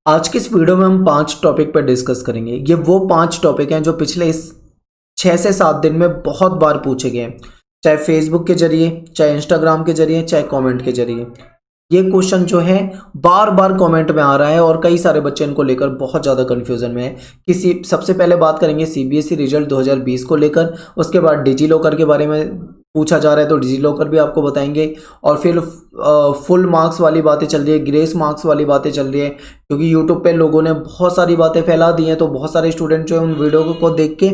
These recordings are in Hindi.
आज की इस वीडियो में हम 5 टॉपिक पर डिस्कस करेंगे। ये वो 5 टॉपिक हैं जो पिछले इस 6 से 7 दिन में बहुत बार पूछे गए हैं, चाहे फेसबुक के जरिए, चाहे इंस्टाग्राम के जरिए, चाहे कमेंट के जरिए। ये क्वेश्चन जो है बार बार कमेंट में आ रहा है और कई सारे बच्चे इनको लेकर बहुत ज़्यादा कंफ्यूजन में है। सबसे पहले बात करेंगे सीबीएसई रिजल्ट 2020 को लेकर, उसके बाद डिजी लॉकर के बारे में पूछा जा रहा है तो डिजी लॉकर भी आपको बताएंगे, और फिर फुल मार्क्स वाली बातें चल रही है, ग्रेस मार्क्स वाली बातें चल रही है, क्योंकि यूट्यूब पे लोगों ने बहुत सारी बातें फैला दी हैं। तो बहुत सारे स्टूडेंट जो है उन वीडियो को देख के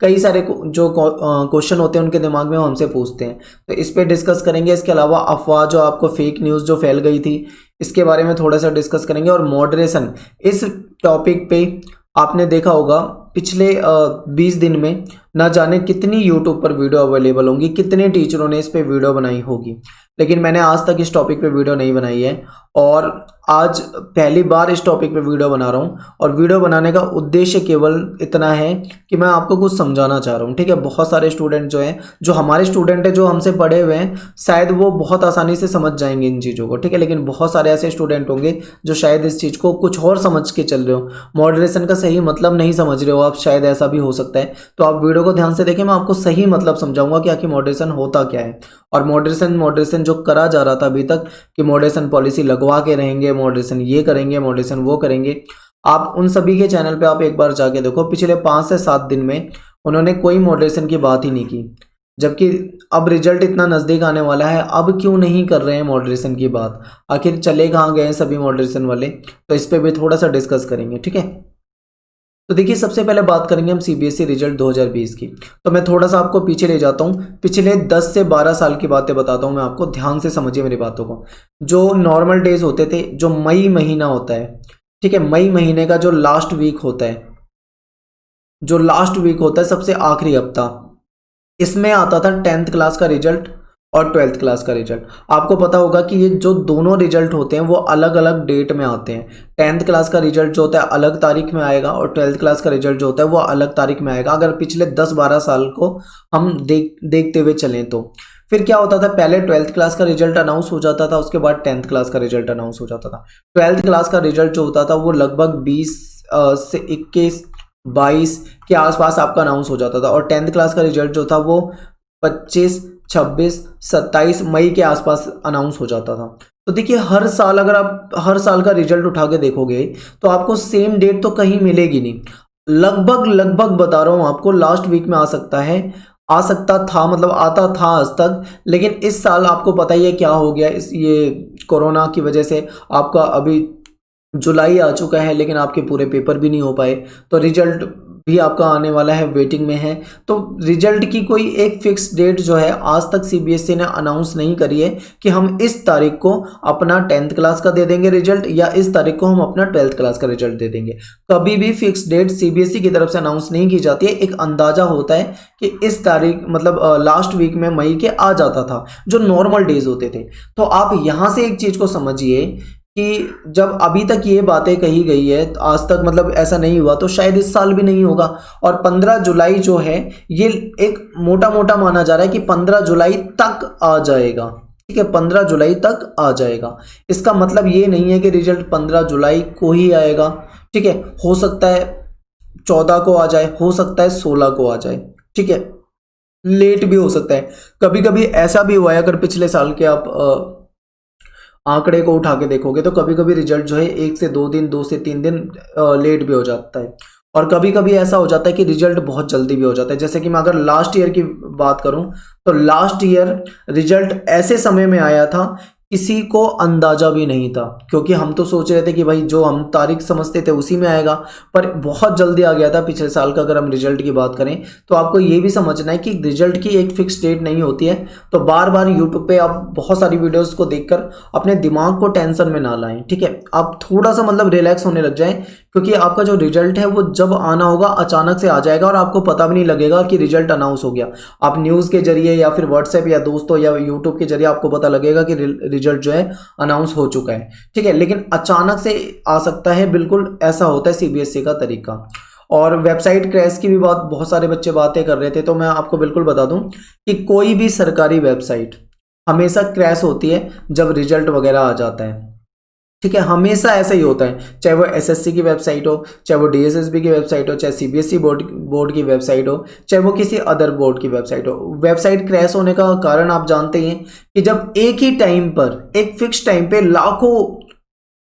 कई सारे जो क्वेश्चन होते हैं उनके दिमाग में वो हमसे पूछते हैं, तो इस पर डिस्कस करेंगे। इसके अलावा अफवाह जो आपको फेक न्यूज़ जो फैल गई थी, इसके बारे में थोड़ा सा डिस्कस करेंगे। और मॉडरेशन, इस टॉपिक पे आपने देखा होगा पिछले 20 दिन में ना जाने कितनी यूट्यूब पर वीडियो अवेलेबल होंगी, कितने टीचरों ने इस पे वीडियो बनाई होगी, लेकिन मैंने आज तक इस टॉपिक पे वीडियो नहीं बनाई है और आज पहली बार इस टॉपिक पे वीडियो बना रहा हूँ। और वीडियो बनाने का उद्देश्य केवल इतना है कि मैं आपको कुछ समझाना चाह रहा हूँ, ठीक है। बहुत सारे स्टूडेंट जो हैं, जो हमारे स्टूडेंट हैं, जो हमसे पढ़े हुए हैं, शायद वो बहुत आसानी से समझ जाएंगे इन चीज़ों को, ठीक है। लेकिन बहुत सारे ऐसे स्टूडेंट होंगे जो शायद इस चीज़ को कुछ और समझ के चल रहे हो, मॉडरेशन का सही मतलब नहीं समझ रहे हो आप, शायद ऐसा भी हो सकता है। तो आप वीडियो को ध्यान से देखें, मैं आपको सही मतलब समझाऊंगा कि आखिर मॉडरेशन होता क्या है। और मॉडरेशन जो करा जा रहा था अभी तक कि मॉडरेशन पॉलिसी लगवा के रहेंगे, मॉडरेशन ये करेंगे, मॉडरेशन वो करेंगे, आप उन सभी के चैनल पे आप एक बार जाके देखो, पिछले 5 से 7 दिन में उन्होंने कोई मॉडरेशन की बात ही नहीं की। जबकि अब रिजल्ट इतना नज़दीक आने वाला है, अब क्यों नहीं कर रहे हैं मॉडरेशन की बात, आखिर चले कहाँ गए हैं सभी मॉडरेशन वाले, तो इस पर भी थोड़ा सा डिस्कस करेंगे, ठीक है। तो देखिए, सबसे पहले बात करेंगे हम सीबीएसई रिजल्ट 2020 की। तो मैं थोड़ा सा आपको पीछे ले जाता हूँ, पिछले 10 से 12 साल की बातें बताता हूँ मैं आपको, ध्यान से समझिए मेरी बातों को। जो नॉर्मल डेज होते थे, जो मई महीना होता है, ठीक है, मई महीने का जो लास्ट वीक होता है, सबसे आखिरी हफ्ता, इसमें आता था 10th क्लास का रिजल्ट और 12th क्लास का रिजल्ट। आपको पता होगा कि ये जो दोनों रिजल्ट होते हैं वो अलग अलग डेट में आते हैं। 10th क्लास का रिजल्ट जो होता है अलग तारीख में आएगा और 12th क्लास का रिजल्ट जो होता है वो अलग तारीख में आएगा, अगर पिछले 10-12 साल को हम देखते हुए चलें तो। फिर क्या होता था, पहले 12th क्लास का रिजल्ट अनाउंस हो जाता था, उसके बाद 10th क्लास का रिजल्ट अनाउंस हो जाता था। 12th क्लास का रिजल्ट जो होता था वो लगभग 20 से 21-22 के आसपास आपका अनाउंस हो जाता था, और 10th क्लास का रिजल्ट जो था वो 25, 26, 27 मई के आसपास अनाउंस हो जाता था। तो देखिए, हर साल अगर आप हर साल का रिजल्ट उठा के देखोगे तो आपको सेम डेट तो कहीं मिलेगी नहीं। लगभग बता रहा हूँ आपको, लास्ट वीक में आ सकता है, आ सकता था, मतलब आता था आज तक। लेकिन इस साल आपको पता ही है क्या हो गया, ये कोरोना की वजह से आपका अभी जुलाई आ चुका है लेकिन आपके पूरे पेपर भी नहीं हो पाए, तो रिजल्ट भी आपका आने वाला है, वेटिंग में है। तो रिजल्ट की कोई एक फिक्स डेट जो है आज तक सीबीएसई ने अनाउंस नहीं करी है कि हम इस तारीख को अपना 10th क्लास का दे देंगे रिजल्ट, या इस तारीख को हम अपना 12th क्लास का रिजल्ट दे देंगे। कभी भी फिक्स डेट सीबीएसई की तरफ से अनाउंस नहीं की जाती है। एक अंदाजा होता है कि इस तारीख, मतलब लास्ट वीक में मई के आ जाता था, जो नॉर्मल डेज होते थे। तो आप यहाँ से एक चीज़ को समझिए कि जब अभी तक ये बातें कही गई है, तो आज तक मतलब ऐसा नहीं हुआ, तो शायद इस साल भी नहीं होगा। और 15 जुलाई जो है ये एक मोटा मोटा माना जा रहा है कि 15 जुलाई तक आ जाएगा, ठीक है, 15 जुलाई तक आ जाएगा। इसका मतलब ये नहीं है कि रिजल्ट 15 जुलाई को ही आएगा, ठीक है। हो सकता है 14 को आ जाए, हो सकता है 16 को आ जाए, ठीक है, लेट भी हो सकता है। कभी कभी ऐसा भी हुआ है, अगर पिछले साल के आप आंकड़े को उठा के देखोगे तो कभी कभी रिजल्ट जो है 1 से 2 दिन, 2 से 3 दिन लेट भी हो जाता है, और कभी कभी ऐसा हो जाता है कि रिजल्ट बहुत जल्दी भी हो जाता है। जैसे कि मैं अगर लास्ट ईयर की बात करूं तो लास्ट ईयर रिजल्ट ऐसे समय में आया था किसी को अंदाजा भी नहीं था, क्योंकि हम तो सोच रहे थे कि भाई जो हम तारीख समझते थे उसी में आएगा, पर बहुत जल्दी आ गया था पिछले साल का। अगर हम रिजल्ट की बात करें तो आपको ये भी समझना है कि रिजल्ट की एक फिक्स डेट नहीं होती है। तो बार बार यूट्यूब पे आप बहुत सारी वीडियोस को देखकर अपने दिमाग को टेंशन में ना लाएं, ठीक है। आप थोड़ा सा मतलब रिलैक्स होने लग जाएं, क्योंकि आपका जो रिजल्ट है वो जब आना होगा अचानक से आ जाएगा और आपको पता भी नहीं लगेगा कि रिजल्ट अनाउंस हो गया। आप न्यूज़ के जरिए या फिर व्हाट्सएप या दोस्तों या यूट्यूब के जरिए आपको पता लगेगा कि रिजल्ट जो है अनाउंस हो चुका है, ठीक है। लेकिन अचानक से आ सकता है, बिल्कुल ऐसा होता है सीबीएसई का तरीका। और वेबसाइट क्रैश की भी बात बहुत सारे बच्चे बातें कर रहे थे, तो मैं आपको बिल्कुल बता दूं कि कोई भी सरकारी वेबसाइट हमेशा क्रैश होती है जब रिजल्ट वगैरह आ जाता है। ठीक है, हमेशा ऐसा ही होता है, चाहे वो एसएससी की वेबसाइट हो, चाहे वो डीएसएसबी की वेबसाइट हो, चाहे सीबीएसई बोर्ड की वेबसाइट हो, चाहे वो किसी अदर बोर्ड की वेबसाइट हो। वेबसाइट क्रैश होने का कारण आप जानते ही हैं कि जब एक ही टाइम पर, एक फिक्स टाइम पे लाखों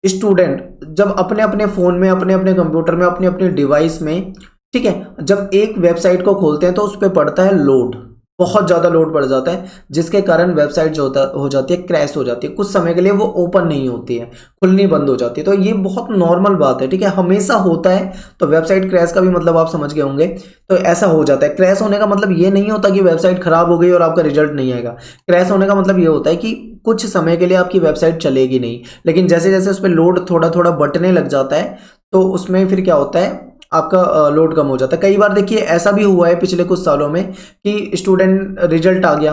स्टूडेंट जब अपने अपने फ़ोन में, अपने अपने कंप्यूटर में, अपने अपने डिवाइस में, ठीक है, जब एक वेबसाइट को खोलते हैं तो उस पर पड़ता है लोड, बहुत ज़्यादा लोड पड़ जाता है, जिसके कारण वेबसाइट जो हो जाती है, क्रैश हो जाती है, कुछ समय के लिए वो ओपन नहीं होती है, खुलनी बंद हो जाती है। तो ये बहुत नॉर्मल बात है, ठीक है, हमेशा होता है। तो वेबसाइट क्रैश का भी मतलब आप समझ गए होंगे। तो ऐसा हो जाता है। क्रैश होने का मतलब ये नहीं होता कि वेबसाइट खराब हो गई और आपका रिजल्ट नहीं आएगा। क्रैश होने का मतलब ये होता है कि कुछ समय के लिए आपकी वेबसाइट चलेगी नहीं, लेकिन जैसे जैसे उस पर लोड थोड़ा थोड़ा बटने लग जाता है तो उसमें फिर क्या होता है, आपका लोड कम हो जाता है। कई बार देखिए ऐसा भी हुआ है पिछले कुछ सालों में कि स्टूडेंट रिजल्ट आ गया,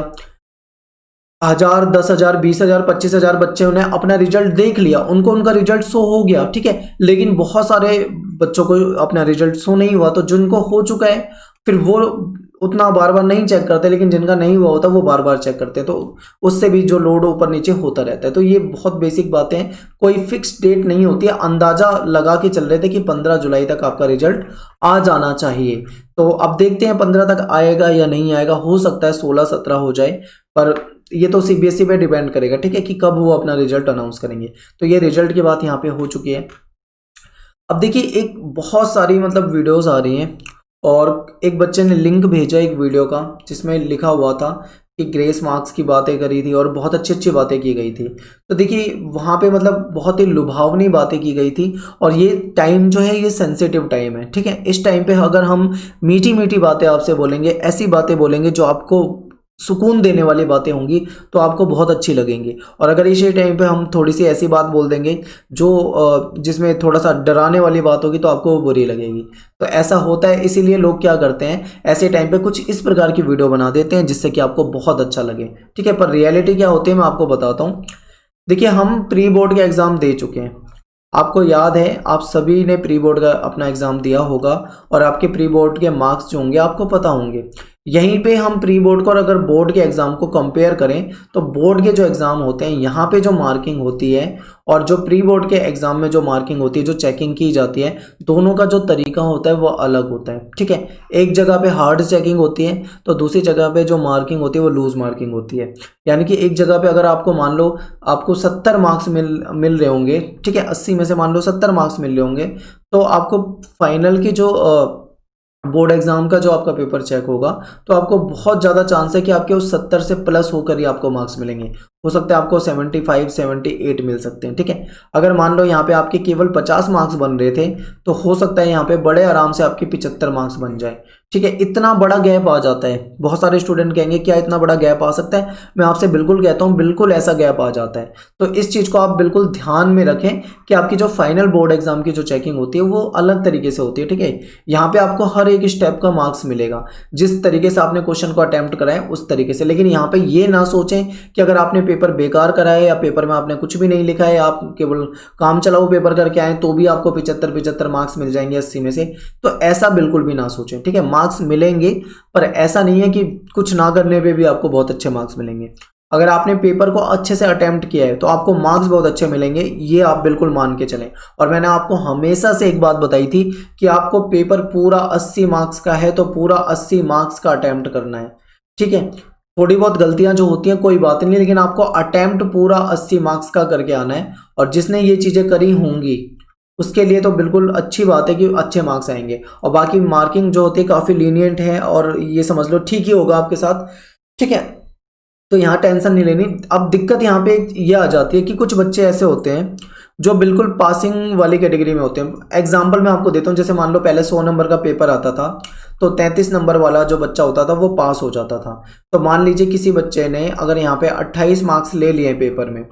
1000, 10,000, 20,000, 25,000 बच्चे ने अपना रिजल्ट देख लिया, उनको उनका रिजल्ट शो हो गया, ठीक है, लेकिन बहुत सारे बच्चों को अपना रिजल्ट शो नहीं हुआ। तो जिनको हो चुका है फिर वो उतना बार बार नहीं चेक करते, लेकिन जिनका नहीं हुआ होता वो बार बार चेक करते हैं, तो उससे भी जो लोड ऊपर नीचे होता रहता है। तो ये बहुत बेसिक बातें हैं, कोई फिक्स डेट नहीं होती है। अंदाजा लगा के चल रहे थे कि 15 जुलाई तक आपका रिजल्ट आ जाना चाहिए। तो अब देखते हैं 15 तक आएगा या नहीं आएगा, हो सकता है 16-17 हो जाए, पर ये तो सीबीएसई पे डिपेंड करेगा, ठीक है, कि कब वो अपना रिजल्ट अनाउंस करेंगे। तो ये रिजल्ट की बात यहाँ पे हो चुकी है। अब देखिए एक बहुत सारी मतलब वीडियोस आ रही हैं, और एक बच्चे ने लिंक भेजा एक वीडियो का जिसमें लिखा हुआ था कि ग्रेस मार्क्स की बातें करी थी और बहुत अच्छी अच्छी बातें की गई थी। तो देखिए वहाँ पे मतलब बहुत ही लुभावनी बातें की गई थी, और ये टाइम जो है ये सेंसिटिव टाइम है, ठीक है। इस टाइम पे अगर हम मीठी मीठी बातें आपसे बोलेंगे, ऐसी बातें बोलेंगे जो आपको सुकून देने वाली बातें होंगी, तो आपको बहुत अच्छी लगेंगी। और अगर इसी टाइम पे हम थोड़ी सी ऐसी बात बोल देंगे जो जिसमें थोड़ा सा डराने वाली बात होगी, तो आपको वो बुरी लगेगी। तो ऐसा होता है, इसीलिए लोग क्या करते हैं, ऐसे टाइम पे कुछ इस प्रकार की वीडियो बना देते हैं जिससे कि आपको बहुत अच्छा लगे, ठीक है। पर रियलिटी क्या होती है मैं आपको बताता हूँ। देखिए हम प्री बोर्ड के एग्ज़ाम दे चुके हैं, आपको याद है आप सभी ने प्री बोर्ड का अपना एग्ज़ाम दिया होगा, और आपके प्री बोर्ड के मार्क्स जो होंगे आपको पता होंगे। यहीं पे हम प्री बोर्ड को और अगर बोर्ड के एग्ज़ाम को कंपेयर करें, तो बोर्ड के जो एग्ज़ाम होते हैं यहाँ पे जो मार्किंग होती है, और जो प्री बोर्ड के एग्ज़ाम में जो मार्किंग होती है, जो चेकिंग की जाती है, दोनों का जो तरीका होता है वो अलग होता है, ठीक है। एक जगह पे हार्ड चेकिंग होती है, तो दूसरी जगह पे जो मार्किंग होती है वो लूज मार्किंग होती है। यानी कि एक जगह पे अगर आपको मान लो आपको 70 मार्क्स मिल रहे होंगे, ठीक है, 80 में से मान लो 70 मार्क्स मिल रहे होंगे, तो आपको फाइनल की जो बोर्ड एग्जाम का जो आपका पेपर चेक होगा, तो आपको बहुत ज़्यादा चांस है कि आपके उस 70 से प्लस होकर ही आपको मार्क्स मिलेंगे। हो सकता है आपको 75, 78 मिल सकते हैं, ठीक है। अगर मान लो यहाँ पे आपके केवल 50 मार्क्स बन रहे थे, तो हो सकता है यहाँ पे बड़े आराम से आपके 75 मार्क्स बन जाए, ठीक है। इतना बड़ा गैप आ जाता है। बहुत सारे स्टूडेंट कहेंगे क्या इतना बड़ा गैप आ सकता है, मैं आपसे बिल्कुल कहता हूँ बिल्कुल ऐसा गैप आ जाता है। तो इस चीज़ को आप बिल्कुल ध्यान में रखें कि आपकी जो फाइनल बोर्ड एग्जाम की जो चेकिंग होती है वो अलग तरीके से होती है, ठीक है। यहाँ पे आपको हर एक स्टेप का मार्क्स मिलेगा, जिस तरीके से आपने क्वेश्चन को अटेम्प्ट करा है उस तरीके से। लेकिन यहाँ पे ये ना सोचें कि अगर आपने पेपर बेकार करा है या पेपर में आपने कुछ भी नहीं लिखा है, आप केवल काम चलाओ पेपर करके आए, तो भी आपको 75 मार्क्स मिल जाएंगे 80 में से। तो ऐसा बिल्कुल भी ना सोचें, ठीक है। मार्क्स मिलेंगे, पर ऐसा नहीं है कि कुछ ना करने पे भी आपको बहुत अच्छे मार्क्स मिलेंगे। अगर आपने पेपर को अच्छे से अटेम्प्ट किया है तो आपको मार्क्स बहुत अच्छे मिलेंगे, ये आप बिल्कुल मान के चलें। और मैंने आपको हमेशा से एक बात बताई थी कि आपको पेपर पूरा 80 मार्क्स का है तो पूरा 80 मार्क्स का अटेम्प्ट करना है, ठीक है। थोड़ी बहुत गलतियां जो होती हैं कोई बात नहीं, लेकिन आपको अटेम्प्ट पूरा 80 मार्क्स का करके आना है। और जिसने ये चीज़ें करी होंगी उसके लिए तो बिल्कुल अच्छी बात है कि अच्छे मार्क्स आएंगे। और बाकी मार्किंग जो होती है काफ़ी लीनियंट है, और ये समझ लो ठीक ही होगा आपके साथ, ठीक है। तो यहाँ टेंशन नहीं लेनी। अब दिक्कत यहाँ पे ये आ जाती है कि कुछ बच्चे ऐसे होते हैं जो बिल्कुल पासिंग वाली कैटेगरी में होते हैं। एग्जाम्पल मैं आपको देता हूँ, जैसे मान लो पहले 100 नंबर का पेपर आता था, तो 33 नंबर वाला जो बच्चा होता था वो पास हो जाता था। तो मान लीजिए किसी बच्चे ने अगर यहाँ पे 28 मार्क्स ले लिए पेपर में,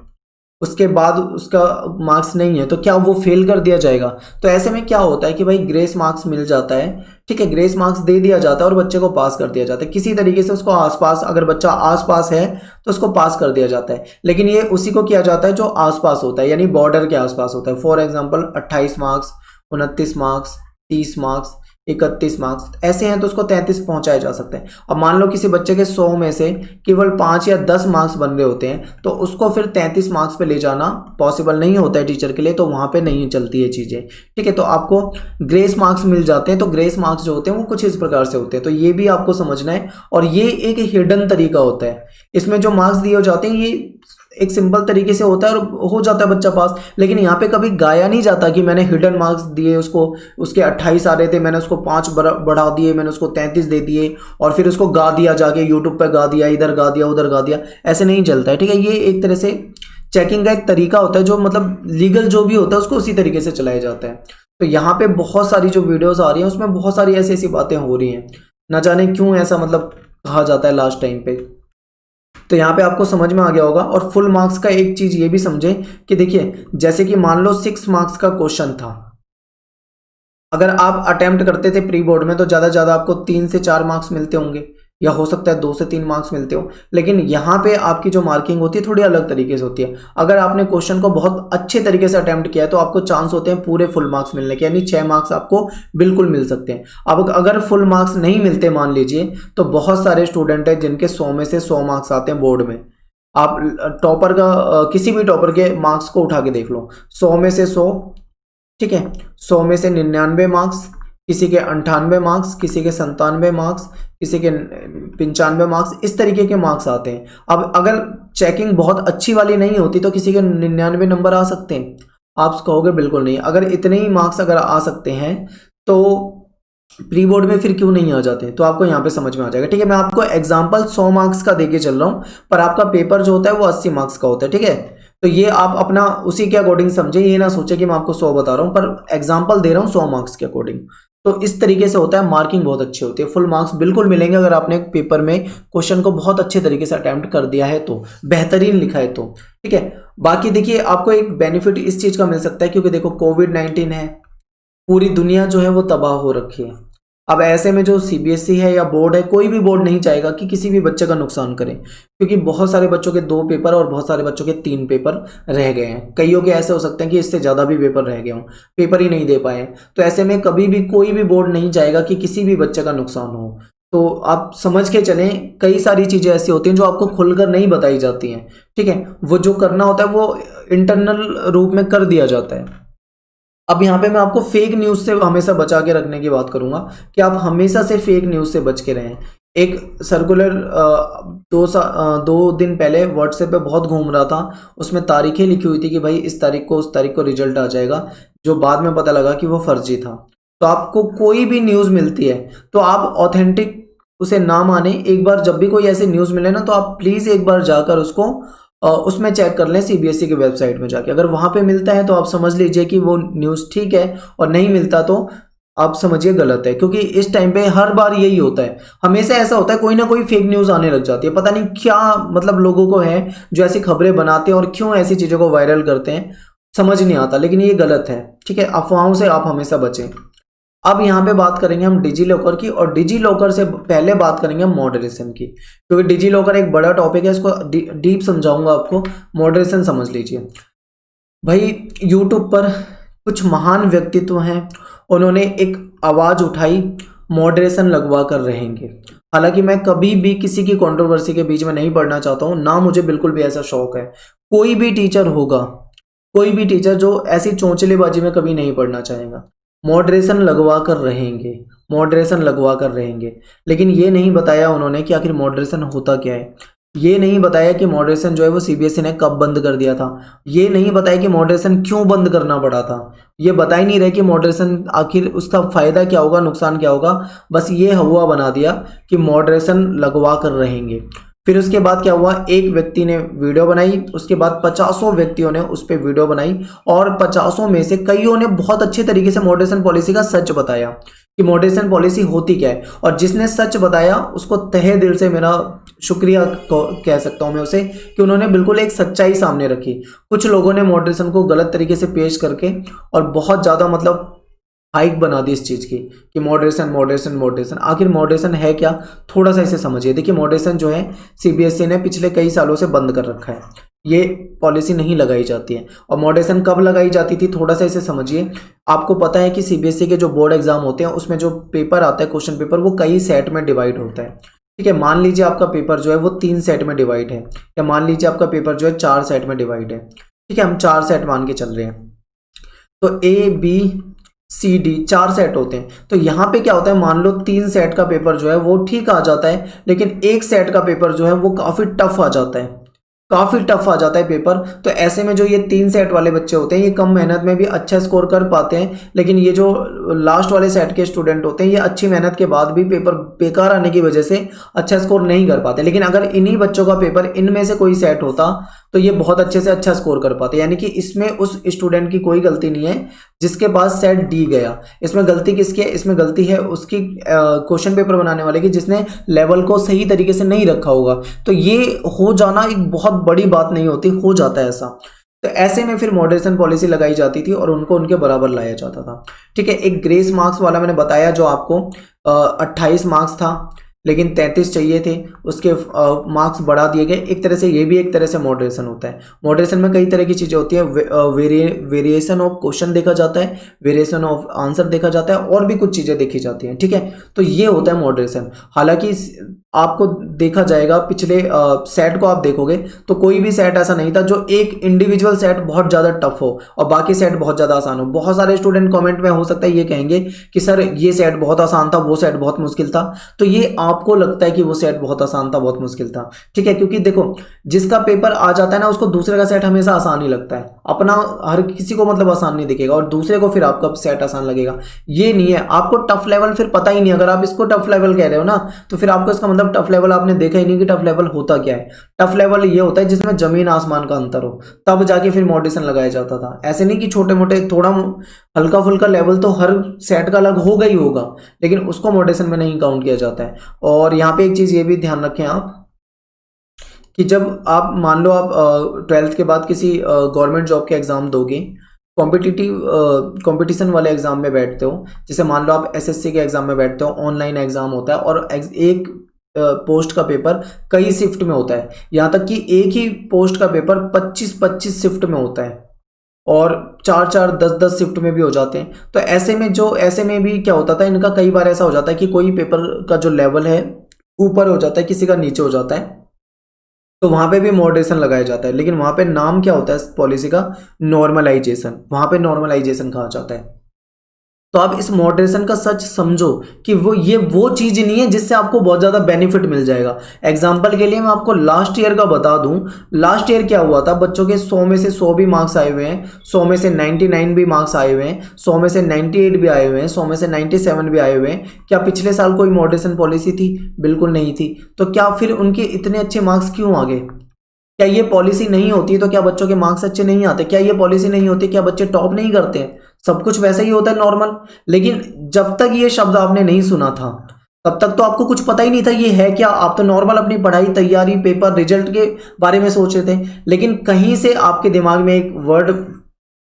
उसके बाद उसका मार्क्स नहीं है, तो क्या वो फेल कर दिया जाएगा? तो ऐसे में क्या होता है कि भाई ग्रेस मार्क्स मिल जाता है, ठीक है, ग्रेस मार्क्स दे दिया जाता है और बच्चे को पास कर दिया जाता है किसी तरीके से। उसको आसपास, अगर बच्चा आसपास है तो उसको पास कर दिया जाता है। लेकिन ये उसी को किया जाता है जो आसपास होता है, यानी बॉर्डर के आसपास होता है। For example 28 marks, 29 marks, 30 marks, 31 marks ऐसे हैं तो उसको 33 पहुंचाए जा सकते हैं। अब मान लो किसी बच्चे के 100 में से केवल 5 या 10 मार्क्स बन रहे होते हैं तो उसको फिर 33 मार्क्स पे ले जाना पॉसिबल नहीं होता है टीचर के लिए, तो वहां पे नहीं चलती है चीज़ें, ठीक है। तो आपको ग्रेस मार्क्स मिल जाते हैं, तो ग्रेस मार्क्स जो होते हैं वो कुछ इस प्रकार से होते हैं, तो ये भी आपको समझना है। और ये एक हिडन तरीका होता है, इसमें जो मार्क्स दिए जाते हैं ये एक सिंपल तरीके से होता है और हो जाता है बच्चा पास, लेकिन यहाँ पे कभी गाया नहीं जाता कि मैंने हिडन मार्क्स दिए उसको, उसके 28 आ रहे थे मैंने उसको 5 बढ़ा दिए, मैंने उसको 33 दे दिए और फिर उसको गा दिया, जाके यूट्यूब पे गा दिया, इधर गा दिया उधर गा दिया, ऐसे नहीं चलता है, ठीक है। ये एक तरह से चेकिंग का एक तरीका होता है जो मतलब लीगल जो भी होता है उसको उसी तरीके से चलाया जाता है। तो यहाँ पे बहुत सारी जो वीडियोज आ रही हैं उसमें बहुत सारी ऐसी ऐसी बातें हो रही हैं, ना जाने क्यों ऐसा मतलब कहा जाता है लास्ट टाइम पे। तो यहाँ पे आपको समझ में आ गया होगा। और फुल मार्क्स का एक चीज ये भी समझे कि देखिए जैसे कि मान लो 6 मार्क्स का क्वेश्चन था, अगर आप अटेम्प्ट करते थे प्री बोर्ड में तो ज़्यादा से ज़्यादा आपको 3 से 4 मार्क्स मिलते होंगे, या हो सकता है 2 से 3 मार्क्स मिलते हो, लेकिन यहाँ पे आपकी जो मार्किंग होती है थोड़ी अलग तरीके से होती है। अगर आपने क्वेश्चन को बहुत अच्छे तरीके से अटेम्प्ट किया है तो आपको चांस होते हैं पूरे फुल मार्क्स मिलने के, यानी 6 मार्क्स आपको बिल्कुल मिल सकते हैं। अब अगर फुल मार्क्स नहीं मिलते मान लीजिए, तो बहुत सारे स्टूडेंट हैं जिनके 100 में से 100 मार्क्स आते हैं बोर्ड में। आप टॉपर का किसी भी टॉपर के मार्क्स को उठा के देख लो, 100 में से 100, ठीक है, 100 में से 99 मार्क्स, किसी के 98 मार्क्स, किसी के 97 मार्क्स, किसी के 95 मार्क्स, इस तरीके के मार्क्स आते हैं। अब अगर चेकिंग बहुत अच्छी वाली नहीं होती तो किसी के 99 नंबर आ सकते हैं, आप कहोगे बिल्कुल नहीं। अगर इतने ही मार्क्स अगर आ सकते हैं तो प्री बोर्ड में फिर क्यों नहीं आ जाते, तो आपको यहाँ पे समझ में आ जाएगा, ठीक है। मैं आपको एग्जाम्पल 100 मार्क्स का देके चल रहा हूँ, पर आपका पेपर जो होता है वो 80 मार्क्स का होता है, ठीक है। तो ये आप अपना उसी के अकॉर्डिंग समझे, ये ना सोचे कि मैं आपको 100 बता रहा हूँ, पर एग्जाम्पल दे रहा हूँ 100 मार्क्स के अकॉर्डिंग। तो इस तरीके से होता है, मार्किंग बहुत अच्छी होती है, फुल मार्क्स बिल्कुल मिलेंगे अगर आपने पेपर में क्वेश्चन को बहुत अच्छे तरीके से अटेम्प्ट कर दिया है तो, बेहतरीन लिखा है तो, ठीक है। बाकी देखिए आपको एक बेनिफिट इस चीज का मिल सकता है, क्योंकि देखो कोविड-19 है, पूरी दुनिया जो है वो तबाह हो रखी है। अब ऐसे में जो सीबीएसई है या बोर्ड है, कोई भी बोर्ड नहीं चाहेगा कि किसी भी बच्चे का नुकसान करे, क्योंकि बहुत सारे बच्चों के 2 पेपर और बहुत सारे बच्चों के 3 पेपर रह गए हैं, कईयों के ऐसे हो सकते हैं कि इससे ज़्यादा भी पेपर रह गए हों, पेपर ही नहीं दे पाए। तो ऐसे में कभी भी कोई भी बोर्ड नहीं चाहेगा कि किसी भी बच्चे का नुकसान हो। तो आप समझ के चलें, कई सारी चीज़ें ऐसी होती हैं जो आपको खुलकर नहीं बताई जाती हैं, ठीक है। वो जो करना होता है वो इंटरनल रूप में कर दिया जाता है। अब यहाँ पे मैं आपको फेक न्यूज़ से हमेशा बचा के रखने की बात करूंगा कि आप हमेशा से फेक न्यूज़ से बच के रहें। एक सर्कुलर 2 दिन पहले व्हाट्सएप पे बहुत घूम रहा था, उसमें तारीखें लिखी हुई थी कि भाई इस तारीख को उस तारीख को रिजल्ट आ जाएगा, जो बाद में पता लगा कि वो फर्जी था। तो आपको कोई भी न्यूज़ मिलती है तो आप ऑथेंटिक उसे ना माने, एक बार जब भी कोई ऐसी न्यूज़ मिले ना तो आप प्लीज़ एक बार जाकर उसको उसमें चेक कर लें, सीबीएसई की वेबसाइट में जाके। अगर वहाँ पे मिलता है तो आप समझ लीजिए कि वो न्यूज़ ठीक है, और नहीं मिलता तो आप समझिए गलत है। क्योंकि इस टाइम पे हर बार यही होता है, हमेशा ऐसा होता है, कोई ना कोई फेक न्यूज़ आने लग जाती है। पता नहीं क्या मतलब लोगों को है जो ऐसी खबरें बनाते हैं और क्यों ऐसी चीज़ों को वायरल करते हैं, समझ नहीं आता, लेकिन ये गलत है, ठीक है। अफवाहों से आप हमेशा बचें। अब यहाँ पे बात करेंगे हम डिजी लॉकर की, और डिजी लॉकर से पहले बात करेंगे हम मॉडरेशन की, क्योंकि डिजी लॉकर एक बड़ा टॉपिक है, इसको डीप समझाऊंगा आपको। मॉडरेशन समझ लीजिए भाई, यूट्यूब पर कुछ महान व्यक्तित्व हैं, उन्होंने एक आवाज़ उठाई, मॉडरेशन लगवा कर रहेंगे। हालांकि मैं कभी भी किसी की कंट्रोवर्सी के बीच में नहीं पढ़ना चाहता हूँ, ना मुझे बिल्कुल भी ऐसा शौक है। कोई भी टीचर होगा, कोई भी टीचर जो ऐसी चौंचलेबाजी में कभी नहीं पढ़ना चाहेगा। मॉडरेशन लगवा कर रहेंगे, मॉडरेशन लगवा कर रहेंगे, लेकिन ये नहीं बताया उन्होंने कि आखिर मॉडरेशन होता क्या है। ये नहीं बताया कि मॉडरेशन जो है वो सीबीएसई ने कब बंद कर दिया था। ये नहीं बताया कि मॉडरेशन क्यों बंद करना पड़ा था। ये बता ही नहीं रहे कि मॉडरेशन आखिर उसका फ़ायदा क्या होगा, नुकसान क्या होगा। बस ये हवा बना दिया कि मॉडरेशन लगवा कर रहेंगे। फिर उसके बाद क्या हुआ, एक व्यक्ति ने वीडियो बनाई, उसके बाद 50 व्यक्तियों ने उस पर वीडियो बनाई, और 50 में से कईयों ने बहुत अच्छे तरीके से मॉडरेशन पॉलिसी का सच बताया कि मॉडरेशन पॉलिसी होती क्या है। और जिसने सच बताया उसको तहे दिल से मेरा शुक्रिया कह सकता हूँ मैं उसे, कि उन्होंने बिल्कुल एक सच्चाई सामने रखी। कुछ लोगों ने मॉडरेशन को गलत तरीके से पेश करके और बहुत ज़्यादा मतलब हाइक बना दी इस चीज़ की कि मॉडरेशन मॉडरेशन मॉडरेशन। आखिर मॉडरेशन है क्या, थोड़ा सा इसे समझिए। देखिए मॉडरेशन जो है सीबीएसई ने पिछले कई सालों से बंद कर रखा है, ये पॉलिसी नहीं लगाई जाती है। और मॉडरेशन कब लगाई जाती थी, थोड़ा सा इसे समझिए। आपको पता है कि सीबीएसई के जो बोर्ड एग्जाम होते हैं उसमें जो पेपर आता है, क्वेश्चन पेपर, वो कई सेट में डिवाइड होता है। ठीक है, मान लीजिए आपका पेपर जो है वो 3 सेट में डिवाइड है, या मान लीजिए आपका पेपर जो है 4 सेट में डिवाइड है। ठीक है, हम 4 सेट मान के चल रहे हैं, तो A B C D 4 set होते हैं। तो यहाँ पे क्या होता है, मान लो 3 सेट का पेपर जो है वो ठीक आ जाता है, लेकिन एक सेट का पेपर जो है वो काफ़ी टफ आ जाता है, काफ़ी टफ आ जाता है पेपर। तो ऐसे में जो ये 3 सेट वाले बच्चे होते हैं ये कम मेहनत में भी अच्छा स्कोर कर पाते हैं, लेकिन ये जो लास्ट वाले सेट के स्टूडेंट होते हैं ये अच्छी मेहनत के बाद भी पेपर बेकार आने की वजह से अच्छा स्कोर नहीं कर पाते। लेकिन अगर इन्हीं बच्चों का पेपर इनमें से कोई सेट होता तो ये बहुत अच्छे से अच्छा स्कोर कर पाते। यानी कि इसमें उस स्टूडेंट की कोई गलती नहीं है जिसके पास सेट डी गया। इसमें गलती किसकी है, इसमें गलती है उसकी क्वेश्चन पेपर बनाने वाले की, जिसने लेवल को सही तरीके से नहीं रखा होगा। तो ये हो जाना एक बहुत बड़ी बात नहीं होती, हो जाता है ऐसा। तो ऐसे में फिर मॉडरेशन पॉलिसी लगाई जाती थी और उनको उनके बराबर लाया जाता था। ठीक है, एक ग्रेस मार्क्स वाला मैंने बताया जो आपको 28 मार्क्स था, लेकिन 33 चाहिए थे, उसके मार्क्स बढ़ा दिए गए। एक तरह से ये भी एक तरह से मॉडरेशन होता है। मॉडरेशन में कई तरह की चीज़ें होती है, वेरिएशन ऑफ क्वेश्चन देखा जाता है, वेरिएशन ऑफ आंसर देखा जाता है, और भी कुछ चीज़ें देखी जाती हैं। ठीक है, तो ये होता है मॉडरेशन। हालांकि आपको देखा जाएगा पिछले सेट को आप देखोगे तो कोई भी सेट ऐसा नहीं था जो एक इंडिविजुअल सेट बहुत ज़्यादा टफ हो और बाकी सेट बहुत ज़्यादा आसान हो। बहुत सारे स्टूडेंट कमेंट में हो सकता है ये कहेंगे कि सर ये सेट बहुत आसान था, वो सेट बहुत मुश्किल था। तो ये आपको लगता है कि वो सेट बहुत आसान था, बहुत मुश्किल था। ठीक है, क्योंकि देखो जिसका पेपर आ जाता है ना उसको दूसरे का सेट हमेशा आसान ही लगता है। अपना हर किसी को मतलब आसान नहीं दिखेगा और दूसरे को फिर आपका सेट आसान लगेगा, ये नहीं है। आपको टफ लेवल फिर पता ही नहीं, अगर आप इसको टफ लेवल कह रहे हो ना तो फिर आपको इसका मतलब टफ लेवल आपने देखा ही नहीं कि टफ लेवल होता क्या है। टफ लेवल ये होता है जिसमें जमीन आसमान का अंतर हो, तब जाके फिर मॉडरेशन लगाया जाता था। ऐसे नहीं कि छोटे मोटे थोड़ा हल्का फुल्का लेवल तो हर सेट का अलग होगा ही होगा, लेकिन उसको मॉडरेशन में नहीं काउंट किया जाता है। और यहाँ पे एक चीज़ ये भी ध्यान रखें आप कि जब आप मान लो आप 12th के बाद किसी गवर्नमेंट जॉब के एग्ज़ाम दोगे, कॉम्पिटिटिव कंपटीशन वाले एग्ज़ाम में बैठते हो, जैसे मान लो आप एसएससी के एग्ज़ाम में बैठते हो, ऑनलाइन एग्ज़ाम होता है और एक पोस्ट का पेपर कई शिफ्ट में होता है। यहाँ तक कि एक ही पोस्ट का पेपर 25-25 शिफ्ट में होता है और 4-4 10-10 शिफ्ट में भी हो जाते हैं। तो ऐसे में भी क्या होता था, इनका कई बार ऐसा हो जाता है कि कोई पेपर का जो लेवल है ऊपर हो जाता है, किसी का नीचे हो जाता है, तो वहां पे भी मॉडरेशन लगाया जाता है। लेकिन वहां पे नाम क्या होता है इस पॉलिसी का, नॉर्मलाइजेशन। वहां पे नॉर्मलाइजेशन कहा जाता है। तो आप इस मॉडरेशन का सच समझो कि वो चीज नहीं है जिससे आपको बहुत ज्यादा बेनिफिट मिल जाएगा। एग्जाम्पल के लिए मैं आपको लास्ट ईयर का बता दूं, लास्ट ईयर क्या हुआ था, बच्चों के 100 में से 100 भी मार्क्स आए हुए हैं, 100 में से 99 भी मार्क्स आए हुए हैं, 100 में से 98 भी आए हुए हैं, 100 में से 97 भी आए हुए हैं। क्या पिछले साल कोई मॉडरेशन पॉलिसी थी? बिल्कुल नहीं थी। तो क्या फिर उनके इतने अच्छे मार्क्स क्यों आ गए? क्या ये पॉलिसी नहीं होती तो क्या बच्चों के मार्क्स अच्छे नहीं आते? क्या ये पॉलिसी नहीं होती क्या बच्चे टॉप नहीं करते हैं? सब कुछ वैसे ही होता है नॉर्मल। लेकिन जब तक ये शब्द आपने नहीं सुना था तब तक तो आपको कुछ पता ही नहीं था ये है क्या। आप तो नॉर्मल अपनी पढ़ाई, तैयारी, पेपर, रिजल्ट के बारे में सोच रहे थे, लेकिन कहीं से आपके दिमाग में एक वर्ड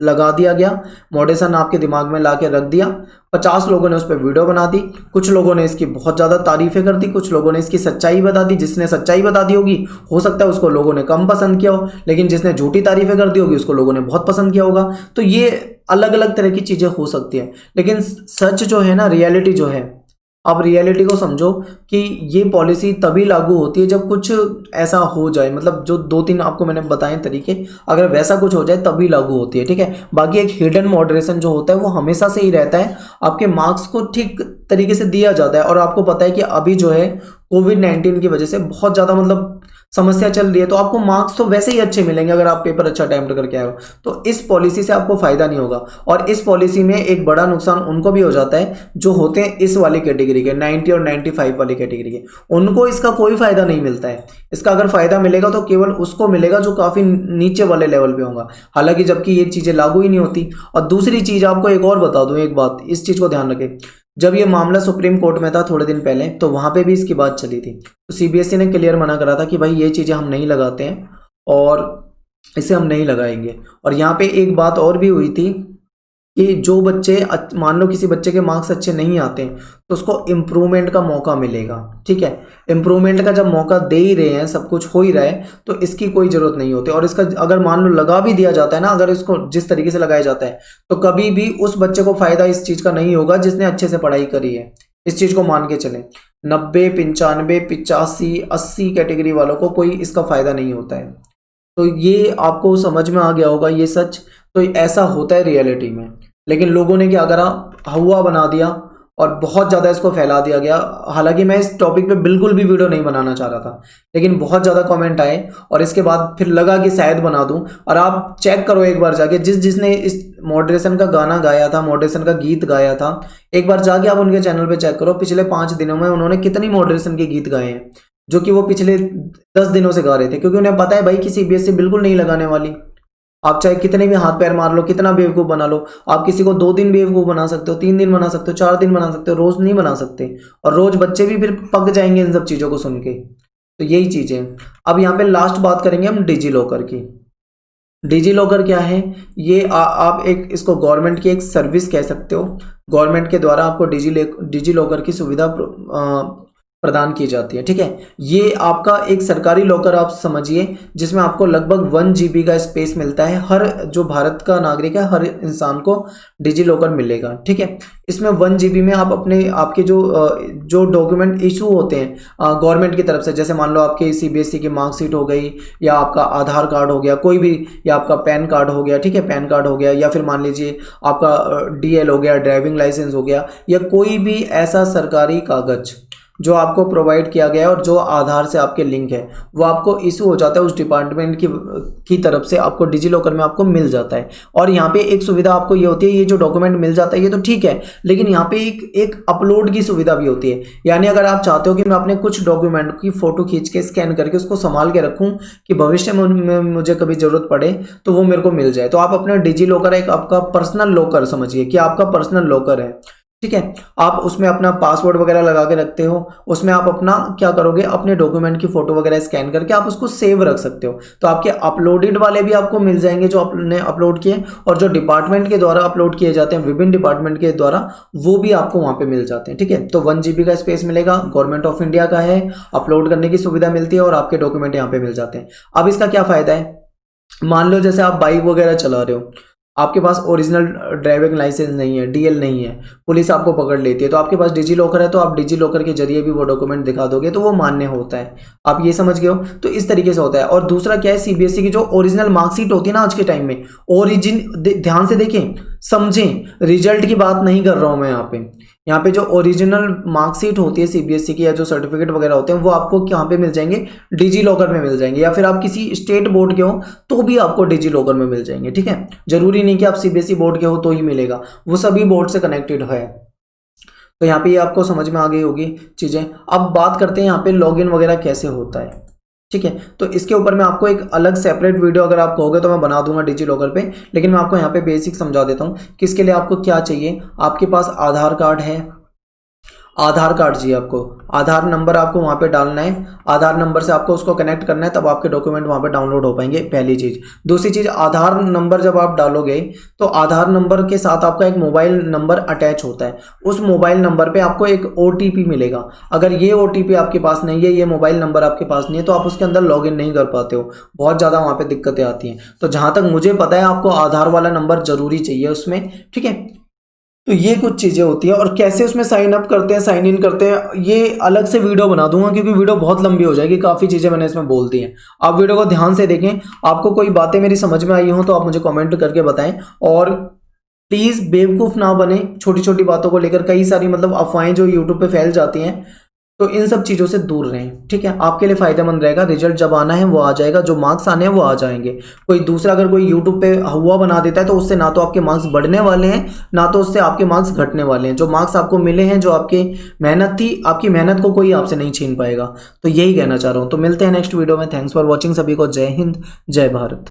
लगा दिया गया, मॉडरेशन आपके दिमाग में ला के रख दिया। 50 लोगों ने उस पर वीडियो बना दी, कुछ लोगों ने इसकी बहुत ज़्यादा तारीफें कर दी, कुछ लोगों ने इसकी सच्चाई बता दी। जिसने सच्चाई बता दी होगी हो सकता है उसको लोगों ने कम पसंद किया हो, लेकिन जिसने झूठी तारीफें कर दी होगी उसको लोगों ने बहुत पसंद किया होगा। तो ये अलग अलग तरह की चीज़ें हो सकती हैं, लेकिन सच जो है ना, रियलिटी जो है, आप रियलिटी को समझो कि ये पॉलिसी तभी लागू होती है जब कुछ ऐसा हो जाए, मतलब जो 2-3 आपको मैंने बताए तरीके, अगर वैसा कुछ हो जाए तभी लागू होती है। ठीक है, बाकी एक हिडन मॉडरेशन जो होता है वो हमेशा से ही रहता है। आपके मार्क्स को ठीक तरीके से दिया जाता है और आपको पता है कि अभी जो है कोविड-19 की वजह से बहुत ज़्यादा मतलब समस्या चल रही है, तो आपको मार्क्स तो वैसे ही अच्छे मिलेंगे अगर आप पेपर अच्छा अटेम्प्ट करके आए हो। तो इस पॉलिसी से आपको फायदा नहीं होगा। और इस पॉलिसी में एक बड़ा नुकसान उनको भी हो जाता है जो होते हैं इस वाली कैटेगरी के, 90 और 95 वाली कैटेगरी के, उनको इसका कोई फायदा नहीं मिलता है। इसका अगर फायदा मिलेगा तो केवल उसको मिलेगा जो काफी नीचे वाले लेवल पे होगा, हालांकि जबकि ये चीजें लागू ही नहीं होती। और दूसरी चीज आपको एक और बता दूं, एक बात, इस चीज को ध्यान रखें, जब ये मामला सुप्रीम कोर्ट में था थोड़े दिन पहले, तो वहां पे भी इसकी बात चली थी। तो सीबीएसई ने क्लियर मना करा था कि भाई ये चीज़ें हम नहीं लगाते हैं और इसे हम नहीं लगाएंगे। और यहाँ पे एक बात और भी हुई थी कि जो बच्चे मान लो किसी बच्चे के मार्क्स अच्छे नहीं आते हैं तो उसको इम्प्रूवमेंट का मौका मिलेगा। ठीक है, इम्प्रूवमेंट का जब मौका दे ही रहे हैं, सब कुछ हो ही रहा है, तो इसकी कोई ज़रूरत नहीं होती। और इसका अगर मान लो लगा भी दिया जाता है ना, अगर इसको जिस तरीके से लगाया जाता है, तो कभी भी उस बच्चे को फ़ायदा इस चीज़ का नहीं होगा जिसने अच्छे से पढ़ाई करी है। इस चीज़ को मान के चलें, 90, 95, 85, 80 कैटेगरी वालों को कोई इसका फ़ायदा नहीं होता है। तो ये आपको समझ में आ गया होगा ये सच। तो ऐसा होता है रियलिटी में, लेकिन लोगों ने क्या करा, हवा बना दिया और बहुत ज़्यादा इसको फैला दिया गया। हालांकि मैं इस टॉपिक पे बिल्कुल भी वीडियो नहीं बनाना चाह रहा था, लेकिन बहुत ज़्यादा कमेंट आए और इसके बाद फिर लगा कि शायद बना दूं। और आप चेक करो एक बार जाके, जिसने इस मॉडरेशन का गाना गाया था, मॉडरेशन का गीत गाया था, एक बार जाके आप उनके चैनल पे चेक करो, पिछले 5 दिनों में उन्होंने कितनी मॉडरेशन के गीत गाए हैं, जो कि वो पिछले 10 दिनों से गा रहे थे, क्योंकि उन्हें पता है भाई कि सीबीएसई बिल्कुल नहीं लगाने वाली। आप चाहे कितने भी हाथ पैर मार लो, कितना बेवकूफ़ बना लो, आप किसी को 2 दिन बेवकूफ़ बना सकते हो, 3 दिन बना सकते हो, 4 दिन बना सकते हो, रोज़ नहीं बना सकते। और रोज़ बच्चे भी फिर पक जाएंगे इन सब चीज़ों को सुन के। तो यही चीज़ है। अब यहाँ पे लास्ट बात करेंगे हम डिजी लॉकर की। डिजी लॉकर क्या है, ये आप एक इसको गवर्नमेंट की एक सर्विस कह सकते हो। गवर्नमेंट के द्वारा आपको डिजी लॉकर की सुविधा प्रदान की जाती है। ठीक है, ये आपका एक सरकारी लॉकर आप समझिए, जिसमें आपको लगभग 1 GB का स्पेस मिलता है। हर जो भारत का नागरिक है, हर इंसान को डिजी लॉकर मिलेगा। ठीक है, इसमें 1 GB में आप आपके जो डॉक्यूमेंट इशू होते हैं गवर्नमेंट की तरफ से, जैसे मान लो आपके सीबीएसई की मार्कशीट हो गई, या आपका आधार कार्ड हो गया कोई भी, या आपका पैन कार्ड हो गया, ठीक है, पैन कार्ड हो गया, या फिर मान लीजिए आपका DL हो गया, ड्राइविंग लाइसेंस हो गया, या कोई भी ऐसा सरकारी कागज जो आपको प्रोवाइड किया गया है और जो आधार से आपके लिंक है, वो आपको इशू हो जाता है उस डिपार्टमेंट की तरफ से, आपको डिजी लॉकर में आपको मिल जाता है। और यहाँ पे एक सुविधा आपको ये होती है, ये जो डॉक्यूमेंट मिल जाता है ये तो ठीक है, लेकिन यहाँ पे एक अपलोड की सुविधा भी होती है। यानी अगर आप चाहते हो कि मैं अपने कुछ डॉक्यूमेंट की फ़ोटो खींच के स्कैन करके उसको संभाल के रखूँ कि भविष्य में मुझे कभी ज़रूरत पड़े तो वो मेरे को मिल जाए, तो आप अपना डिजी लॉकर एक आपका पर्सनल लॉकर समझिए कि आपका पर्सनल लॉकर है। ठीक है, आप उसमें अपना पासवर्ड वगैरह लगा के रखते हो, उसमें आप अपना क्या करोगे, अपने डॉक्यूमेंट की फोटो वगैरह स्कैन करके आप उसको सेव रख सकते हो। तो आपके अपलोडेड वाले भी आपको मिल जाएंगे जो आपने अपलोड किए, और जो डिपार्टमेंट के द्वारा अपलोड किए जाते हैं विभिन्न डिपार्टमेंट के द्वारा, वो भी आपको वहाँ पे मिल जाते हैं। ठीक है, तो 1 GB का स्पेस मिलेगा, गवर्नमेंट ऑफ इंडिया का है, अपलोड करने की सुविधा मिलती है और आपके डॉक्यूमेंट यहाँ पे मिल जाते हैं। अब इसका क्या फ़ायदा है, मान लो जैसे आप बाइक वगैरह चला रहे हो, आपके पास ओरिजिनल ड्राइविंग लाइसेंस नहीं है, DL नहीं है, पुलिस आपको पकड़ लेती है, तो आपके पास डिजी लॉकर है, तो आप डिजी लॉकर के जरिए भी वो डॉक्यूमेंट दिखा दोगे तो वो मान्य होता है। आप ये समझ गए हो, तो इस तरीके से होता है। और दूसरा क्या है, सीबीएसई की जो ओरिजिनल मार्कशीट होती है ना आज के टाइम में, ओरिजिन ध्यान से देखें, समझें, रिजल्ट की बात नहीं कर रहा हूँ मैं यहाँ पे जो ओरिजिनल मार्कशीट होती है सीबीएसई की, या जो सर्टिफिकेट वगैरह होते हैं, वो आपको कहाँ पे मिल जाएंगे, डिजी लॉकर में मिल जाएंगे, या फिर आप किसी स्टेट बोर्ड के हो तो भी आपको डिजी लॉकर में मिल जाएंगे। ठीक है, जरूरी नहीं कि आप सीबीएसई बोर्ड के हो तो ही मिलेगा, वो सभी बोर्ड से कनेक्टेड है। तो यहाँ पे ये आपको समझ में आ गई होगी चीज़ें। अब बात करते हैं यहाँ पे लॉगिन वगैरह कैसे होता है। ठीक है, तो इसके ऊपर मैं आपको एक अलग सेपरेट वीडियो अगर आप कहोगे तो मैं बना दूंगा डिजी लॉकर पे, लेकिन मैं आपको यहाँ पे बेसिक समझा देता हूँ कि इसके लिए आपको क्या चाहिए। आपके पास आधार कार्ड है, आधार कार्ड चाहिए आपको, आधार नंबर आपको वहाँ पे डालना है, आधार नंबर से आपको उसको कनेक्ट करना है, तब आपके डॉक्यूमेंट वहाँ पे डाउनलोड हो पाएंगे, पहली चीज़। दूसरी चीज़, आधार नंबर जब आप डालोगे तो आधार नंबर के साथ आपका एक मोबाइल नंबर अटैच होता है, उस मोबाइल नंबर पे आपको एक OTP मिलेगा। अगर ये OTP आपके पास नहीं है, ये मोबाइल नंबर आपके पास नहीं है, तो आप उसके अंदर लॉगिन नहीं कर पाते हो, बहुत ज़्यादा वहाँ पर दिक्कतें आती हैं। तो जहाँ तक मुझे पता है आपको आधार वाला नंबर जरूरी चाहिए उसमें। ठीक है, तो ये कुछ चीज़ें होती हैं, और कैसे उसमें साइन अप करते हैं, साइन इन करते हैं, ये अलग से वीडियो बना दूंगा क्योंकि वीडियो बहुत लंबी हो जाएगी, काफ़ी चीज़ें मैंने इसमें बोल दी हैं। आप वीडियो को ध्यान से देखें, आपको कोई बातें मेरी समझ में आई हो तो आप मुझे कमेंट करके बताएं, और प्लीज़ बेवकूफ़ ना बने छोटी छोटी बातों को लेकर। कई सारी मतलब अफवाहें जो यूट्यूब पे फैल जाती हैं, तो इन सब चीज़ों से दूर रहें। ठीक है, आपके लिए फ़ायदेमंद रहेगा। रिजल्ट जब आना है वो आ जाएगा, जो मार्क्स आने हैं वो आ जाएंगे। कोई दूसरा अगर कोई यूट्यूब पे हुआ बना देता है तो उससे ना तो आपके मार्क्स बढ़ने वाले हैं, ना तो उससे आपके मार्क्स घटने वाले हैं। जो मार्क्स आपको मिले हैं, जो आपकी मेहनत थी, आपकी मेहनत को कोई आपसे नहीं छीन पाएगा। तो यही कहना चाह रहा हूँ। तो मिलते हैं नेक्स्ट वीडियो में। थैंक्स फॉर वॉचिंग सभी को। जय हिंद, जय भारत।